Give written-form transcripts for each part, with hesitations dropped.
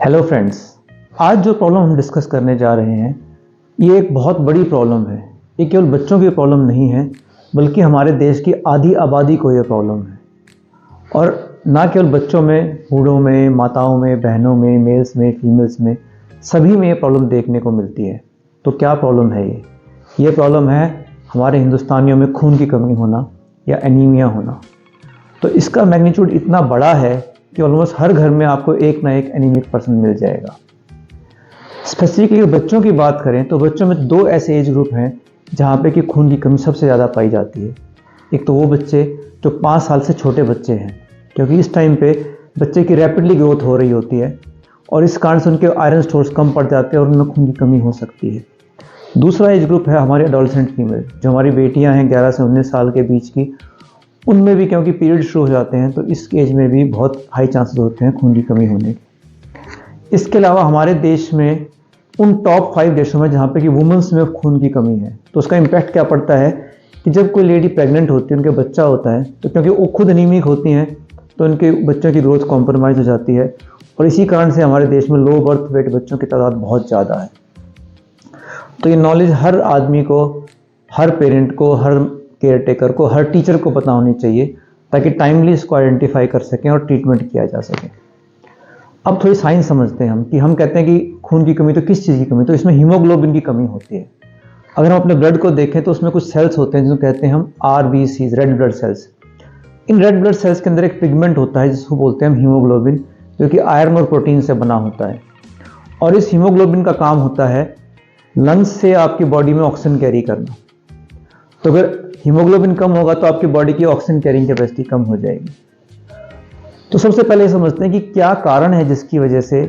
Hello friends, आज जो problem हम डिस्कस करने जा रहे हैं ये एक बहुत बड़ी प्रॉब्लम है। ये केवल बच्चों की प्रॉब्लम नहीं है बल्कि हमारे देश की आधी आबादी को ये प्रॉब्लम है। और ना केवल बच्चों में, बूढ़ों में, माताओं में, बहनों में, मेल्स में, फीमेल्स में, सभी में ये प्रॉब्लम देखने को मिलती है। तो क्या प्रॉब्लम है ये प्रॉब्लम है हमारे हिंदुस्तानियों में खून की कमी होना या एनीमिया होना। तो इसका मैग्नीट्यूड इतना बड़ा है कि ऑलमोस्ट हर घर में आपको एक ना एक एनीमिक पर्सन मिल जाएगा। स्पेसिफिकली बच्चों की बात करें तो बच्चों में दो ऐसे एज ग्रुप हैं जहाँ पे कि खून की कमी सबसे ज़्यादा पाई जाती है। एक तो वो बच्चे जो 5 साल से छोटे बच्चे हैं, क्योंकि इस टाइम पे बच्चे की रैपिडली ग्रोथ हो रही होती है और इस कारण से उनके आयरन स्टोर्स कम पड़ जाते हैं और उनमें खून की कमी हो सकती है। दूसरा एज ग्रुप है हमारी एडोलसेंट फीमेल, जो हमारी बेटियां हैं 11 से 19 साल के बीच की। उनमें भी क्योंकि पीरियड शुरू हो जाते हैं तो इस एज में भी बहुत हाई चांसेस होते हैं खून की कमी होने के। इसके अलावा हमारे देश में उन टॉप 5 देशों में जहाँ पे कि वुमेंस में खून की कमी है, तो उसका इम्पैक्ट क्या पड़ता है कि जब कोई लेडी प्रेग्नेंट होती है, उनके बच्चा होता है, तो क्योंकि वो खुद एनीमिक होती हैं तो उनके बच्चों की ग्रोथ कॉम्प्रोमाइज़ हो जाती है और इसी कारण से हमारे देश में लो बर्थ वेट बच्चों की तादाद बहुत ज़्यादा है। तो ये नॉलेज हर आदमी को, हर पेरेंट को, हर केयर टेकर को, हर टीचर को पता होनी चाहिए ताकि टाइमली इसको आइडेंटिफाई कर सकें और ट्रीटमेंट किया जा सके। अब थोड़ी साइंस समझते हैं हम कि हम कहते हैं कि खून की कमी तो किस चीज़ की कमी, तो इसमें हीमोग्लोबिन की कमी होती है। अगर हम अपने ब्लड को देखें तो उसमें कुछ सेल्स होते हैं जिनको कहते हैं हम RBCs, red blood cells. In red blood cells के अंदर एक पिगमेंट होता है जिसको बोलते हैं हम हीमोग्लोबिन, जो कि आयरन और प्रोटीन से बना होता है। और इस हीमोग्लोबिन का काम होता है लंग्स से आपकी बॉडी में ऑक्सीजन कैरी करना। तो अगर हीमोग्लोबिन कम होगा तो आपकी बॉडी की ऑक्सीजन कैरिंग कैपेसिटी कम हो जाएगी। तो सबसे पहले समझते हैं कि क्या कारण है जिसकी वजह से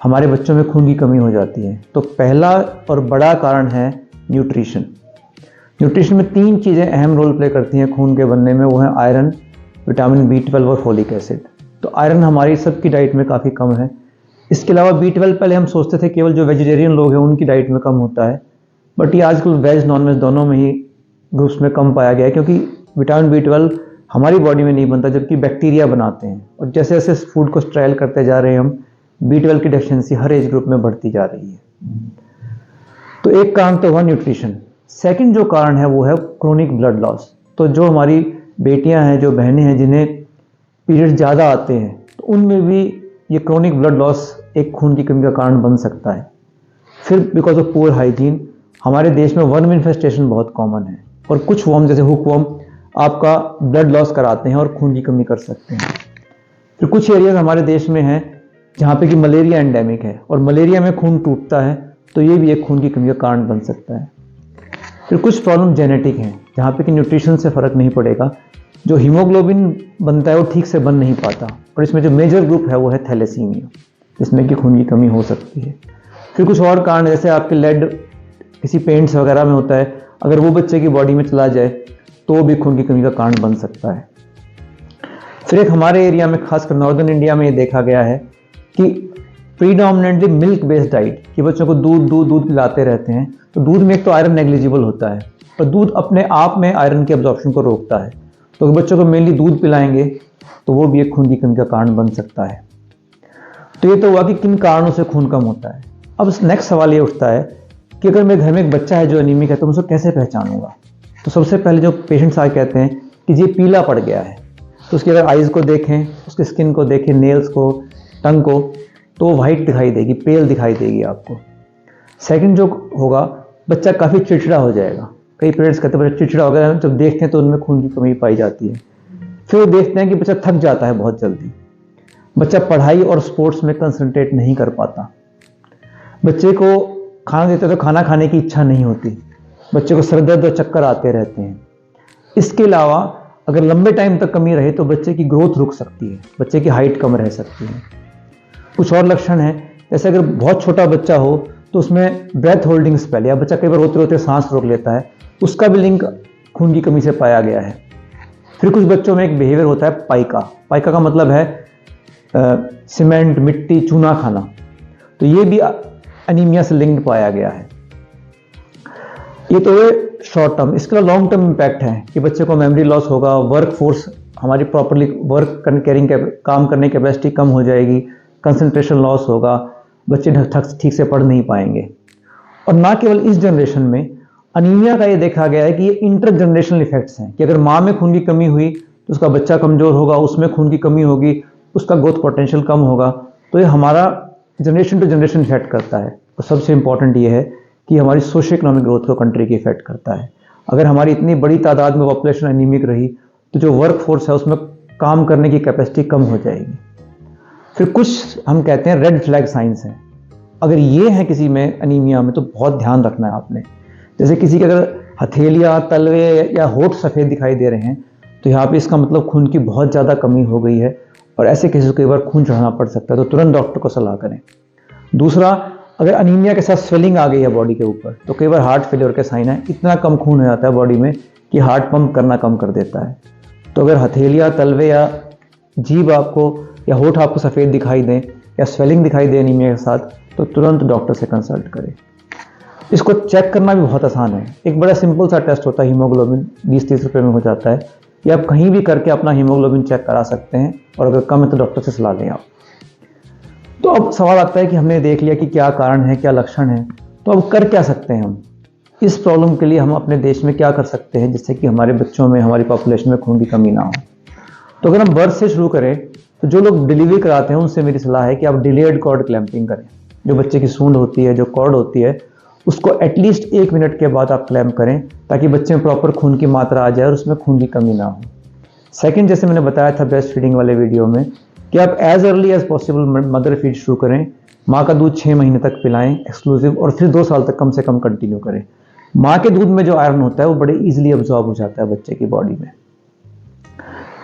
हमारे बच्चों में खून की कमी हो जाती है। तो पहला और बड़ा कारण है न्यूट्रिशन। न्यूट्रिशन में 3 चीज़ें अहम रोल प्ले करती हैं खून के बनने में, वो है आयरन, विटामिन B12 और फोलिक एसिड। तो आयरन हमारी सबकी डाइट में काफ़ी कम है। इसके अलावा B12 पहले हम सोचते थे केवल जो वेजिटेरियन लोग हैं उनकी डाइट में कम होता है, बट ये आजकल वेज नॉन वेज दोनों में ही ग्रुप्स में कम पाया गया है, क्योंकि विटामिन B12 हमारी बॉडी में नहीं बनता जबकि बैक्टीरिया बनाते हैं। और जैसे जैसे फूड को स्ट्रायल करते जा रहे हैं हम, B12 की डेफिशिएंसी हर एज ग्रुप में बढ़ती जा रही है। तो एक कारण तो हुआ न्यूट्रिशन। सेकंड जो कारण है वो है क्रोनिक ब्लड लॉस। तो जो हमारी बेटियां हैं, जो बहनें हैं जिन्हें पीरियड ज़्यादा आते हैं, तो उनमें भी ये क्रोनिक ब्लड लॉस एक खून की कमी का कारण बन सकता है। फिर बिकॉज ऑफ पुअर हाइजीन हमारे देश में वर्म इन्फेस्टेशन बहुत कॉमन है और कुछ वर्म जैसे हुक वर्म आपका ब्लड लॉस कराते हैं और खून की कमी कर सकते हैं। फिर कुछ एरियाज हमारे देश में हैं जहाँ पे कि मलेरिया एंडेमिक है और मलेरिया में खून टूटता है, तो ये भी एक खून की कमी का कारण बन सकता है। फिर कुछ प्रॉब्लम जेनेटिक हैं जहाँ पे कि न्यूट्रिशन से फ़र्क नहीं पड़ेगा, जो हीमोग्लोबिन बनता है वो ठीक से बन नहीं पाता। और इसमें जो मेजर ग्रुप है वो है थैलेसीमिया, जिसमें कि खून की कमी हो सकती है। फिर कुछ और कारण जैसे आपके लेड किसी पेंट्स वगैरह में होता है, अगर वो बच्चे की बॉडी में चला जाए तो वो भी खून की कमी का कारण बन सकता है। फिर एक हमारे एरिया में, खासकर नॉर्दर्न इंडिया में ये देखा गया है कि प्रीडोमिनेंटली मिल्क बेस्ड डाइट, कि बच्चों को दूध पिलाते रहते हैं, तो दूध में एक तो आयरन नेग्लिजिबल होता है और दूध अपने आप में आयरन के एब्जॉर्प्शन को रोकता है। तो अगर बच्चों को मेनली दूध पिलाएंगे तो वो भी एक खून की कमी का कारण बन सकता है। तो ये तो हुआ कि किन कारणों से खून कम होता है। अब नेक्स्ट सवाल ये उठता है कि अगर मेरे घर में एक बच्चा है जो एनीमिक है तो मैं उसको कैसे पहचानूंगा। तो सबसे पहले जो पेशेंट्स आके कहते हैं कि ये पीला पड़ गया है, तो उसकी अगर आइज़ को देखें, उसकी स्किन को देखें, नेल्स को, टंग को, तो वाइट दिखाई देगी, पेल दिखाई देगी आपको। सेकंड जो होगा, बच्चा काफ़ी चिड़चिड़ा हो जाएगा। कई पेरेंट्स कहते हैं बच्चा चिड़चिड़ा हो गया, जब देखते हैं तो उनमें खून की कमी पाई जाती है। फिर वो देखते हैं कि बच्चा थक जाता है बहुत जल्दी, बच्चा पढ़ाई और स्पोर्ट्स में कंसंट्रेट नहीं कर पाता, बच्चे को खाना देते तो खाना खाने की इच्छा नहीं होती, बच्चे को सर दर्द और चक्कर आते रहते हैं। इसके अलावा अगर लंबे टाइम तक कमी रहे तो बच्चे की ग्रोथ रुक सकती है, बच्चे की हाइट कम रह सकती है। कुछ और लक्षण हैं, जैसे अगर बहुत छोटा बच्चा हो तो उसमें ब्रेथ होल्डिंग स्पेल, या बच्चा कई बार रोते रोते सांस रोक लेता है, उसका भी लिंक खून की कमी से पाया गया है। फिर कुछ बच्चों में एक बिहेवियर होता है पाइका का मतलब है सीमेंट, मिट्टी, चूना खाना, तो ये भी एनीमिया से लिंक्ड पाया गया है। ये तो है शॉर्ट टर्म। इसका लॉन्ग टर्म इम्पैक्ट है कि बच्चे को मेमोरी लॉस होगा, वर्क फोर्स हमारी प्रॉपरली वर्क कैरिंग काम करने की कैपेसिटी कम हो जाएगी, कंसंट्रेशन लॉस होगा, बच्चे ठीक से पढ़ नहीं पाएंगे। और ना केवल इस जनरेशन में, अनीमिया का ये देखा गया है कि ये इंटर जनरेशनल इफेक्ट्स हैं कि अगर माँ में खून की कमी हुई तो उसका बच्चा कमज़ोर होगा, उसमें खून की कमी होगी, उसका ग्रोथ पोटेंशियल कम होगा। तो ये हमारा जनरेशन टू जनरेशन इफेक्ट करता है। और सबसे इंपॉर्टेंट ये है कि हमारी सोशो इकोनॉमिक ग्रोथ को कंट्री की इफेक्ट करता है। अगर हमारी इतनी बड़ी तादाद में पॉपुलेशन एनीमिक रही तो जो वर्क फोर्स है उसमें काम करने की कैपेसिटी कम हो जाएगी। फिर कुछ हम कहते हैं रेड फ्लैग साइंस हैं। अगर ये है किसी में एनीमिया में तो बहुत ध्यान रखना है आपने। जैसे किसी के अगर हथेलियाँ, तलवे या होठ सफ़ेद दिखाई दे रहे हैं तो यहाँ पे इसका मतलब खून की बहुत ज़्यादा कमी हो गई है और ऐसे केसेस को कई बार खून चढ़ाना पड़ सकता है, तो तुरंत डॉक्टर को सलाह करें। दूसरा, अगर अनीमिया के साथ स्वेलिंग आ गई है बॉडी के ऊपर तो कई बार हार्ट फेलियर के साइन है। इतना कम खून हो जाता है बॉडी में कि हार्ट पंप करना कम कर देता है। तो अगर हथेलियाँ, तलवे या जीभ आपको या होठ आपको सफ़ेद दिखाई दें या स्वेलिंग दिखाई दे एनीमिया के साथ तो तुरंत डॉक्टर से कंसल्ट करें। इसको चेक करना भी बहुत आसान है। एक बड़ा सिंपल सा टेस्ट होता है, हीमोग्लोबिन 20-30 रुपये में हो जाता है। ये आप कहीं भी करके अपना हीमोग्लोबिन चेक करा सकते हैं और अगर कम है तो डॉक्टर से सलाह लें आप। तो अब सवाल आता है कि हमने देख लिया कि क्या कारण है, क्या लक्षण है, तो अब कर क्या सकते हैं हम इस प्रॉब्लम के लिए? हम अपने देश में क्या कर सकते हैं जिससे कि हमारे बच्चों में, हमारी पॉपुलेशन में खून की कमी ना हो? तो अगर हम बर्थ से शुरू करें तो जो लोग डिलीवरी कराते हैं उनसे मेरी सलाह है कि आप डिलेड कॉर्ड क्लैंपिंग करें। जो बच्चे की सूंड होती है, जो कॉर्ड होती है, उसको एटलीस्ट 1 मिनट के बाद आप क्लैंप करें ताकि बच्चे में प्रॉपर खून की मात्रा आ जाए और उसमें खून की कमी ना हो। सेकंड, जैसे मैंने बताया था ब्रेस्ट फीडिंग वाले वीडियो में, कि आप as early as possible mother feed शुरू करें। माँ का दूध 6 महीने तक पिलाएं एक्सक्लूसिव, और फिर 2 साल तक कम से कम कंटिन्यू करें। माँ के दूध में जो आयरन होता है वो बड़े ईजिली अब्जॉर्ब हो जाता है बच्चे की बॉडी में।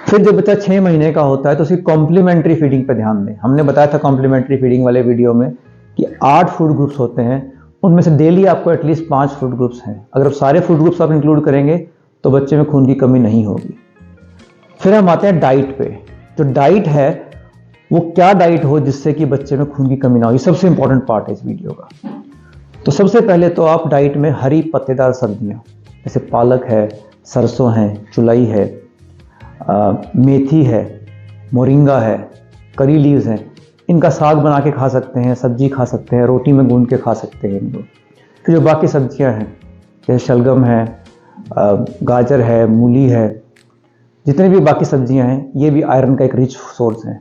फिर जब बच्चा 6 महीने का होता है तो उसकी कॉम्प्लीमेंट्री फीडिंग पर ध्यान दें। हमने बताया था कॉम्प्लीमेंट्री फीडिंग वाले वीडियो में कि 8 फूड ग्रुप्स होते हैं, उनमें से डेली आपको एटलीस्ट 5 फूड ग्रुप्स हैं। अगर आप सारे फूड ग्रुप्स आप इंक्लूड करेंगे तो बच्चे में खून की कमी नहीं होगी। फिर हम आते हैं डाइट पे। जो डाइट है वो क्या डाइट हो जिससे कि बच्चे में खून की कमी ना हो, ये सबसे इंपॉर्टेंट पार्ट है इस वीडियो का। तो सबसे पहले तो आप डाइट में हरी पत्तेदार सब्जियां जैसे पालक है, सरसों है, चुलाई है, मेथी है, मोरिंगा है, करी लीव्स हैं, इनका साग बना के खा सकते हैं, सब्जी खा सकते हैं, रोटी में गूंद के खा सकते हैं इनको। फिर जो बाकी सब्जियां हैं जैसे शलगम है, गाजर है, मूली है, जितने भी बाकी सब्जियां हैं ये भी आयरन का एक रिच सोर्स है।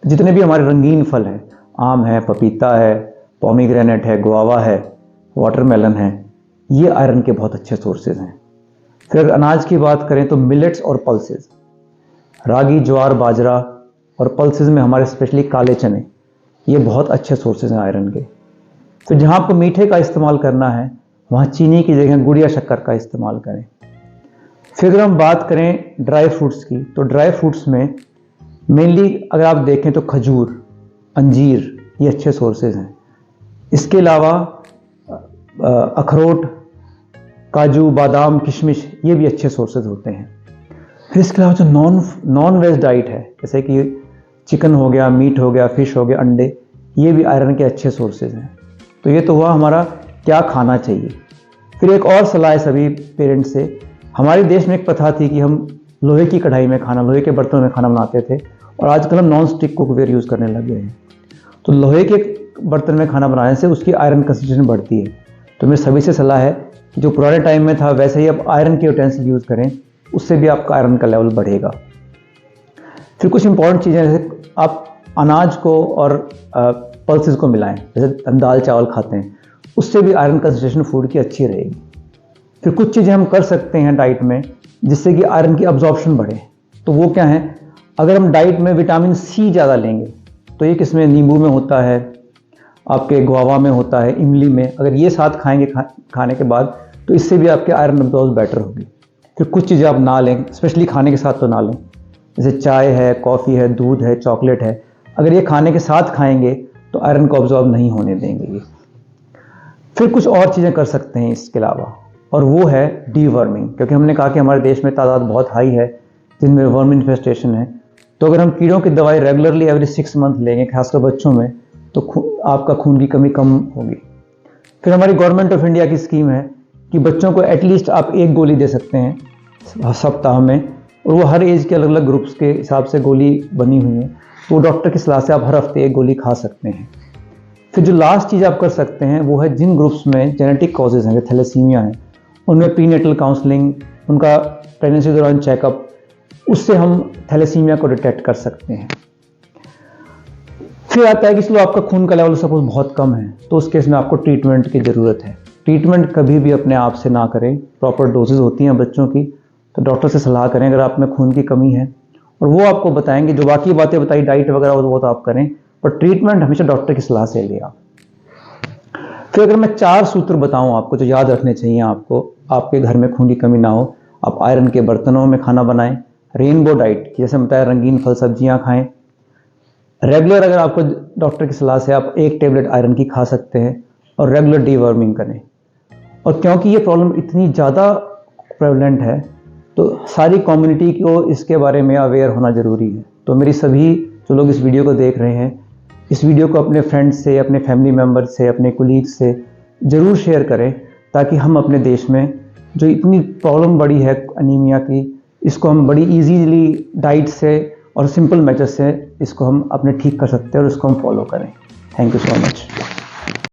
जितने भी हमारे रंगीन फल हैं, आम है, पपीता है, पोमीग्रेनेट है, गुआवा है, वाटरमेलन है, ये आयरन के बहुत अच्छे सोर्सेज हैं। फिर अगर अनाज की बात करें तो मिलेट्स और पल्सेस, रागी, ज्वार, बाजरा और पल्सेस में हमारे स्पेशली काले चने, ये बहुत अच्छे सोर्सेज हैं आयरन के। फिर जहाँ आपको मीठे का इस्तेमाल करना है वहाँ चीनी की जगह गुड़ या शक्कर का इस्तेमाल करें। फिर अगर हम बात करें ड्राई फ्रूट्स की तो ड्राई फ्रूट्स में मेनली अगर आप देखें तो खजूर, अंजीर, ये अच्छे सोर्सेज हैं। इसके अलावा अखरोट, काजू, बादाम, किशमिश, ये भी अच्छे सोर्सेज होते हैं। फिर इसके अलावा जो नॉन वेज डाइट है जैसे कि चिकन हो गया, मीट हो गया, फिश हो गया, अंडे, ये भी आयरन के अच्छे सोर्सेज हैं। तो ये तो हुआ हमारा क्या खाना चाहिए। फिर एक और सलाह है सभी पेरेंट्स से। हमारे देश में एक प्रथा थी कि हम लोहे की कढ़ाई में खाना, लोहे के बर्तनों में खाना बनाते थे और आजकल हम नॉन स्टिक कुकवेयर यूज़ करने लग गए हैं। तो लोहे के बर्तन में खाना बनाने से उसकी आयरन कंसंट्रेशन बढ़ती है। तो मेरी सभी से सलाह है कि जो पुराने टाइम में था वैसे ही आप आयरन के यूटेंसिल यूज़ करें, उससे भी आपका आयरन का लेवल बढ़ेगा। फिर कुछ इंपॉर्टेंट चीज़ें जैसे आप अनाज को और पल्सेस को मिलाएं, जैसे हम दाल चावल खाते हैं, उससे भी आयरन कंसंट्रेशन फूड की अच्छी रहेगी। फिर कुछ चीज़ें हम कर सकते हैं डाइट में जिससे कि आयरन की अब्जॉर्प्शन बढ़े। तो वो क्या है? अगर हम डाइट में विटामिन सी ज़्यादा लेंगे तो ये किसमें? नींबू में होता है, आपके गुआवा में होता है, इमली में। अगर ये साथ खाएंगे खाने के बाद तो इससे भी आपके आयरन अब्जॉर्ब बेटर होगी। फिर कुछ चीज़ें आप ना लें, स्पेशली खाने के साथ तो ना लें, जैसे चाय है, कॉफ़ी है, दूध है, चॉकलेट है। अगर ये खाने के साथ खाएंगे तो आयरन को अब्जॉर्ब नहीं होने देंगे ये। फिर कुछ और चीज़ें कर सकते हैं इसके अलावा, और वो है डीवर्मिंग, क्योंकि हमने कहा कि हमारे देश में तादाद बहुत हाई है जिनमें वर्म इन्फेस्टेशन है। तो अगर हम कीड़ों की दवाई रेगुलरली एवरी 6 मंथ लेंगे, खासकर बच्चों में, तो आपका खून की कमी कम होगी। फिर हमारी गवर्नमेंट ऑफ इंडिया की स्कीम है कि बच्चों को एटलीस्ट आप 1 गोली दे सकते हैं सप्ताह में, और वो हर एज के अलग अलग ग्रुप्स के हिसाब से गोली बनी हुई है। तो डॉक्टर की सलाह से आप हर हफ्ते 1 गोली खा सकते हैं। फिर जो लास्ट चीज़ आप कर सकते हैं वो है जिन ग्रुप्स में जेनेटिक कॉजेज़ हैं, जैसे थैलेसीमिया है, उनमें प्रीनेटल काउंसलिंग, उनका प्रेगनेंसी के दौरान चेकअप, उससे हम थैलेसीमिया को डिटेक्ट कर सकते हैं। फिर आता है कि चलो आपका खून का लेवल सपोज बहुत कम है, तो उस केस में आपको ट्रीटमेंट की ज़रूरत है। ट्रीटमेंट कभी भी अपने आप से ना करें, प्रॉपर डोजेज होती हैं बच्चों की, तो डॉक्टर से सलाह करें अगर आप में खून की कमी है, और वो आपको बताएंगे। जो बाकी बातें बताई डाइट वगैरह वो तो आप करें, पर ट्रीटमेंट हमेशा डॉक्टर की सलाह से लें आप। फिर अगर मैं 4 सूत्र बताऊं आपको जो याद रखने चाहिए आपको, आपके घर में खून की कमी ना हो, आप आयरन के बर्तनों में खाना बनाएं, रेनबो डाइट जैसे बताया रंगीन फल सब्जियां खाएं, रेगुलर अगर आपको डॉक्टर की सलाह से आप 1 टेबलेट आयरन की खा सकते हैं, और रेगुलर डीवर्मिंग करें। और क्योंकि ये प्रॉब्लम इतनी ज़्यादा प्रेवलेंट है, तो सारी कम्युनिटी को इसके बारे में अवेयर होना ज़रूरी है। तो मेरी सभी जो लोग इस वीडियो को देख रहे हैं, इस वीडियो को अपने फ्रेंड्स से, अपने फैमिली मेम्बर से, अपने कोलीग्स से ज़रूर शेयर करें, ताकि हम अपने देश में जो इतनी प्रॉब्लम बड़ी है अनीमिया की, इसको हम बड़ी इजीली डाइट से और सिंपल मेथड से इसको हम अपने ठीक कर सकते हैं और इसको हम फॉलो करें। Thank you so much.